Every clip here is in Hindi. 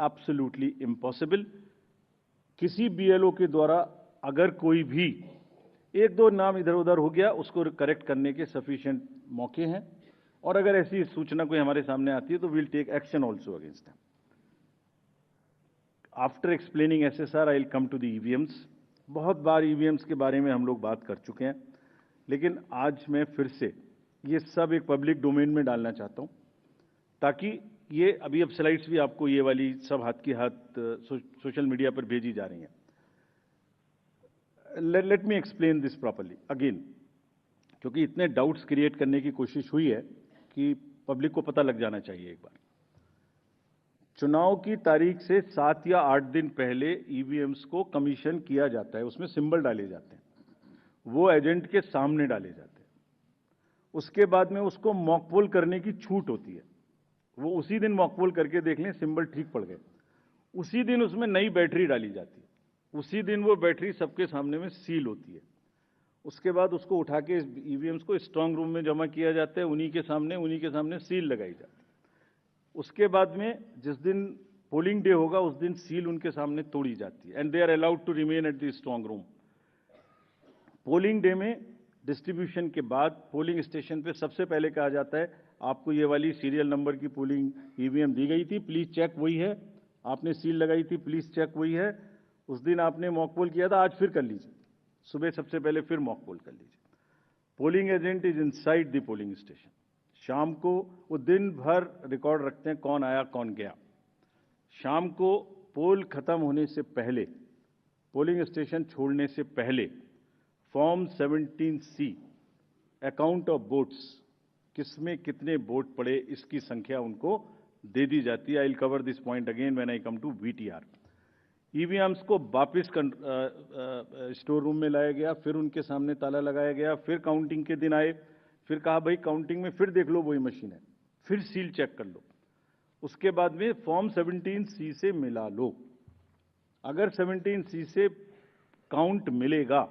Absolutely impossible. किसी बीएलओ के द्वारा अगर कोई भी एक दो नाम इधर उधर हो गया, उसको करेक्ट करने के सफिशिएंट मौके हैं, और अगर ऐसी सूचना कोई हमारे सामने आती है तो will take action also against them. After explaining SSR, I will come to the EVMs. बहुत बार ईवीएम्स के बारे में हम लोग बात कर चुके हैं, लेकिन आज मैं फिर से ये सब एक पब्लिक डोमेन में डालना चाहता हूं, ताकि ये अभी अब स्लाइड्स भी आपको ये वाली सब हाथ की हाथ सोशल मीडिया पर भेजी जा रही हैं। Let me explain this properly again, क्योंकि इतने डाउट्स क्रिएट करने की कोशिश हुई है कि पब्लिक को पता लग जाना चाहिए एक बार। चुनाव की तारीख से 7 या 8 दिन पहले ईवीएम्स को कमीशन किया जाता है, उसमें सिंबल डाले जाते हैं, वो एजेंट के सामने डाले जाते हैं। उसके बाद में उसको मॉकपोल करने की छूट होती है, वो उसी दिन मॉकपोल करके देख लें सिंबल ठीक पड़ गए, उसी दिन उसमें नई बैटरी डाली जाती है, उसी दिन वो बैटरी सबके सामने में सील होती है। उसके बाद उसको उठा के ईवीएम्स को स्ट्रांग रूम में जमा किया जाता है, उन्हीं के सामने सील लगाई जाती है। उसके बाद में जिस दिन पोलिंग डे होगा उस दिन सील उनके सामने तोड़ी जाती है, and they are allowed to remain at the strong room. Polling day में डिस्ट्रीब्यूशन के बाद पोलिंग स्टेशन पे सबसे पहले कहा जाता है, आपको ये वाली सीरियल नंबर की पोलिंग ईवीएम दी गई थी, प्लीज चेक वही है, आपने सील लगाई थी, प्लीज चेक वही है, उस दिन आपने मॉक पोल किया था, आज फिर कर लीजिए, सुबह सबसे पहले फिर मॉक पोल कर लीजिए। Polling agent is inside the polling station. शाम को वो दिन भर रिकॉर्ड रखते हैं कौन आया कौन गया। शाम को पोल खत्म होने से पहले, पोलिंग स्टेशन छोड़ने से पहले, form 17C account of votes, किसमें कितने वोट पड़े इसकी संख्या उनको दे दी जाती है। I will cover this point again when I come to VTR. EVMs को वापिस स्टोर रूम में लाया गया, फिर उनके सामने ताला लगाया गया, फिर काउंटिंग के दिन आए, फिर कहा भाई काउंटिंग में फिर देख लो वही मशीन है, फिर सील चेक कर लो। उसके बाद में फॉर्म 17C से मिला लो। अगर 17C से काउंट मिलेगा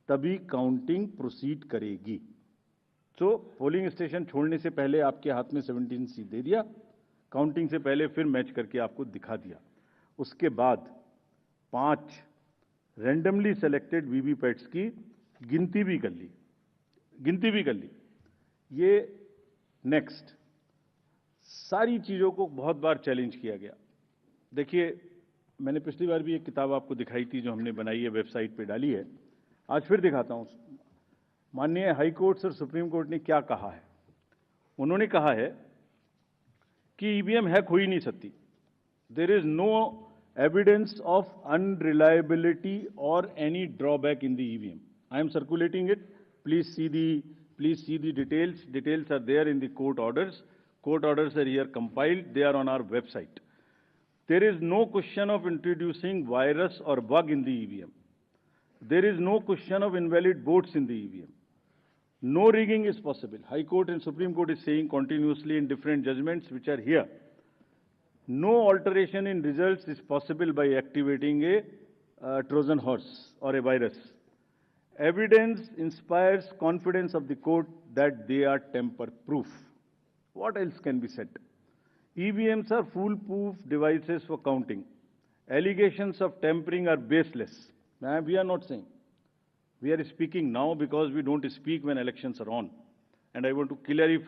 तभी काउंटिंग प्रोसीड करेगी। तो पोलिंग स्टेशन छोड़ने से पहले आपके हाथ में 17C दे दिया, काउंटिंग से पहले फिर मैच करके आपको दिखा दिया। उसके बाद 5 रैंडमली सेलेक्टेड वीवीपैट्स की गिनती भी कर ली। ये नेक्स्ट सारी चीजों को बहुत बार चैलेंज किया गया। देखिए, मैंने पिछली बार भी एक किताब आपको दिखाई थी जो हमने बनाई है, वेबसाइट पे डाली है, आज फिर दिखाता हूं। माननीय हाई कोर्ट और सुप्रीम कोर्ट ने क्या कहा है। उन्होंने कहा है कि ईवीएम हैक हो ही नहीं सकती। There is no evidence of unreliability और any drawback in the EVM. I am circulating it, please see the details. Details are there in the court orders. Court orders are here compiled, they are on our website. There is no question of introducing virus or bug in the EVM. There is no question of invalid votes in the EVM. No rigging is possible. High Court and Supreme Court is saying continuously in different judgments which are here. No alteration in results is possible by activating a Trojan horse or a virus. Evidence inspires confidence of the court that they are tamper-proof. What else can be said? EVMs are foolproof devices for counting. Allegations of tampering are baseless. We are not saying. We are speaking now because we don't speak when elections are on. And I want to clarify